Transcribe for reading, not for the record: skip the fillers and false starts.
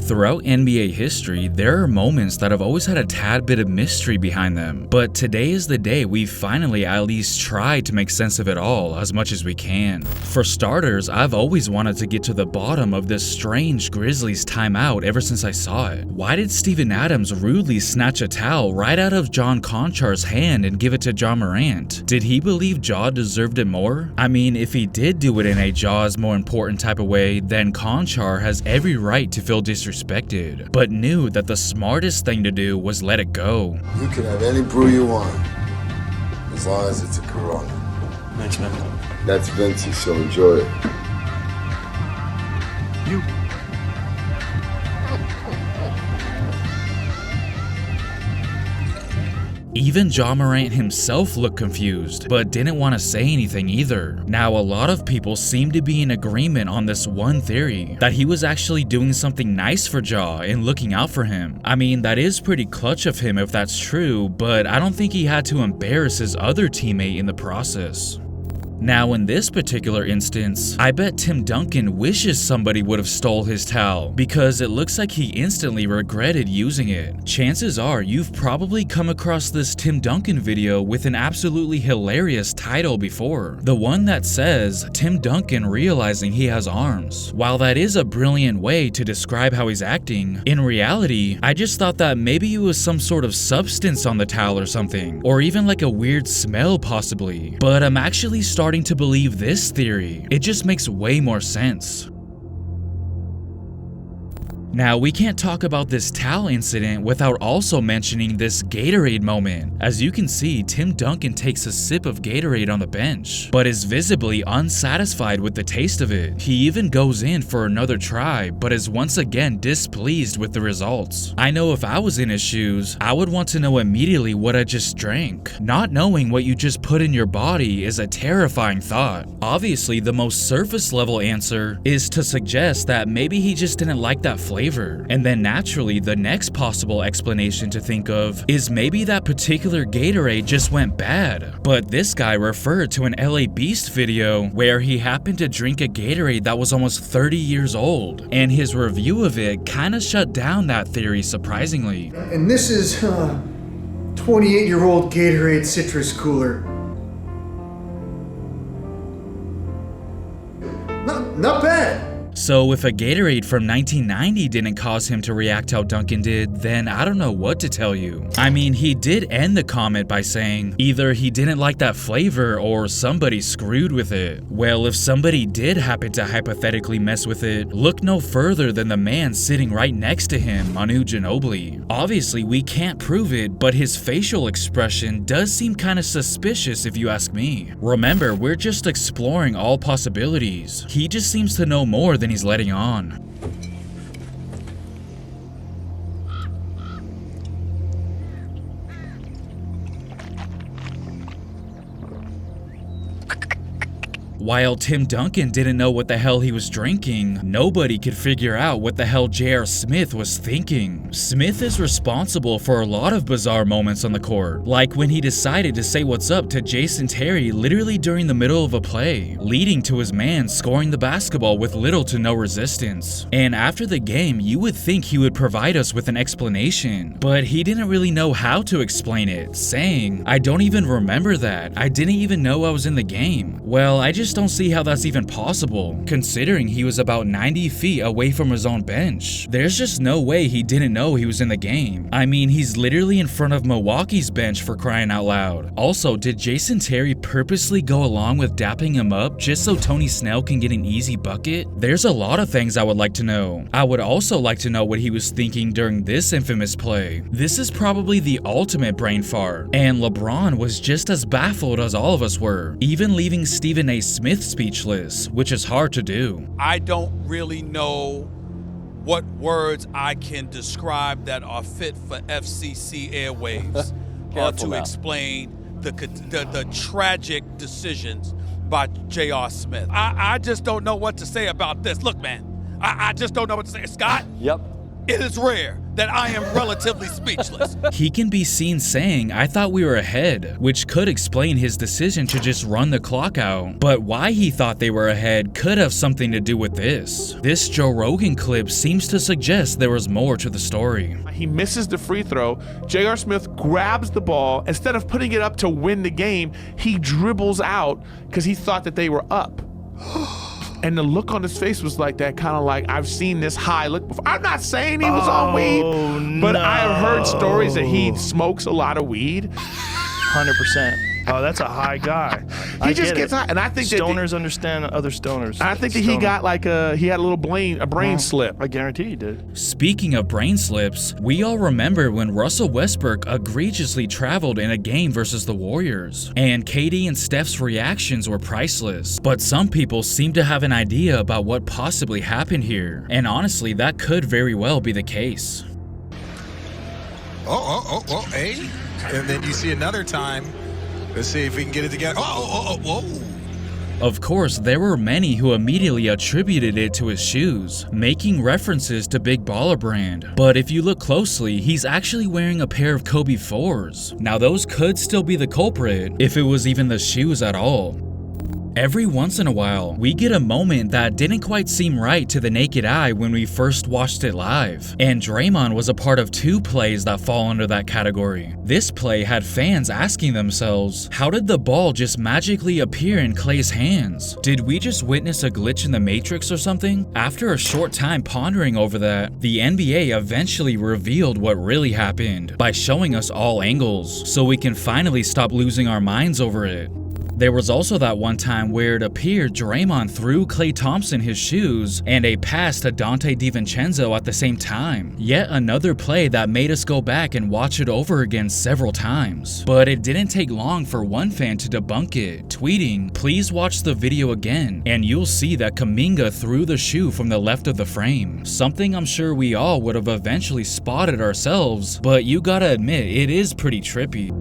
Throughout NBA history, there are moments that have always had a tad bit of mystery behind them, but today is the day we finally at least tried to make sense of it all as much as we can. For starters, I've always wanted to get to the bottom of this strange Grizzlies timeout ever since I saw it. Why did Steven Adams rudely snatch a towel right out of John Konchar's hand and give it to Ja Morant? Did he believe Ja deserved it more? I mean, if he did do it in a Ja's more important type of way, then Konchar has every right to feel disrespected, but knew that the smartest thing to do was let it go. You can have any brew you want, as long as it's a Corona. Thanks, man. That's Venti, so enjoy it. You. Even Ja Morant himself looked confused, but didn't want to say anything either. Now, a lot of people seem to be in agreement on this one theory, that he was actually doing something nice for Ja and looking out for him. I mean, that is pretty clutch of him if that's true, but I don't think he had to embarrass his other teammate in the process. Now, in this particular instance, I bet Tim Duncan wishes somebody would have stole his towel, because it looks like he instantly regretted using it. Chances are you've probably come across this Tim Duncan video with an absolutely hilarious title before, the one that says, Tim Duncan realizing he has arms. While that is a brilliant way to describe how he's acting, in reality, I just thought that maybe it was some sort of substance on the towel or something, or even like a weird smell possibly. But I'm actually starting to believe this theory. It just makes way more sense. Now, we can't talk about this towel incident without also mentioning this Gatorade moment. As you can see, Tim Duncan takes a sip of Gatorade on the bench, but is visibly unsatisfied with the taste of it. He even goes in for another try, but is once again displeased with the results. I know if I was in his shoes, I would want to know immediately what I just drank. Not knowing what you just put in your body is a terrifying thought. Obviously, the most surface level answer is to suggest that maybe he just didn't like that flavor. And then naturally, the next possible explanation to think of is maybe that particular Gatorade just went bad. But this guy referred to an LA Beast video where he happened to drink a Gatorade that was almost 30 years old, and his review of it kinda shut down that theory surprisingly. And this is 28-year-old Gatorade citrus cooler. Not bad. So if a Gatorade from 1990 didn't cause him to react how Duncan did, then I don't know what to tell you. I mean, he did end the comment by saying either he didn't like that flavor or somebody screwed with it. Well, if somebody did happen to hypothetically mess with it, look no further than the man sitting right next to him, Manu Ginobili. Obviously, we can't prove it, but his facial expression does seem kinda suspicious if you ask me. Remember, we're just exploring all possibilities. He just seems to know more than he's letting on. While Tim Duncan didn't know what the hell he was drinking, nobody could figure out what the hell J.R. Smith was thinking. Smith is responsible for a lot of bizarre moments on the court, like when he decided to say what's up to Jason Terry literally during the middle of a play, leading to his man scoring the basketball with little to no resistance. And after the game, you would think he would provide us with an explanation, but he didn't really know how to explain it, saying, "I don't even remember that. I didn't even know I was in the game." Well, I just don't see how that's even possible, considering he was about 90 feet away from his own bench. There's just no way he didn't know he was in the game. I mean, he's literally in front of Milwaukee's bench for crying out loud. Also, did Jason Terry purposely go along with dapping him up just so Tony Snell can get an easy bucket? There's a lot of things I would like to know. I would also like to know what he was thinking during this infamous play. This is probably the ultimate brain fart, and LeBron was just as baffled as all of us were, even leaving Stephen A. Smith speechless, which is hard to do. I don't really know what words I can describe that are fit for FCC airwaves to explain the tragic decisions by J.R. Smith. I just don't know what to say about this. Look, man, I just don't know what to say. Scott? Yep. It is rare that I am relatively speechless. He can be seen saying, "I thought we were ahead," which could explain his decision to just run the clock out. But why he thought they were ahead could have something to do with this. This Joe Rogan clip seems to suggest there was more to the story. He misses the free throw. J.R. Smith grabs the ball. Instead of putting it up to win the game, he dribbles out because he thought that they were up. And the look on his face was like that, kind of like, I've seen this high look before. I'm not saying he was on weed, but I have heard stories that he smokes a lot of weed. 100%. Oh, that's a high guy. He just gets high, and I think stoners understand other stoners. I think that he got like he had a little brain slip. I guarantee he did. Speaking of brain slips, we all remember when Russell Westbrook egregiously traveled in a game versus the Warriors, and KD and Steph's reactions were priceless. But some people seem to have an idea about what possibly happened here, and honestly, that could very well be the case. Hey, and then you see another time. Let's see if we can get it together. Whoa. Of course, there were many who immediately attributed it to his shoes, making references to Big Baller Brand. But if you look closely, he's actually wearing a pair of Kobe 4s. Now those could still be the culprit, if it was even the shoes at all. Every once in a while, we get a moment that didn't quite seem right to the naked eye when we first watched it live, and Draymond was a part of 2 plays that fall under that category. This play had fans asking themselves, how did the ball just magically appear in Klay's hands? Did we just witness a glitch in the Matrix or something? After a short time pondering over that, the NBA eventually revealed what really happened by showing us all angles, so we can finally stop losing our minds over it. There was also that one time where it appeared Draymond threw Klay Thompson his shoes and a pass to Dante DiVincenzo at the same time. Yet another play that made us go back and watch it over again several times. But it didn't take long for one fan to debunk it, tweeting, "Please watch the video again, and you'll see that Kuminga threw the shoe from the left of the frame." Something I'm sure we all would have eventually spotted ourselves, but you gotta admit, it is pretty trippy.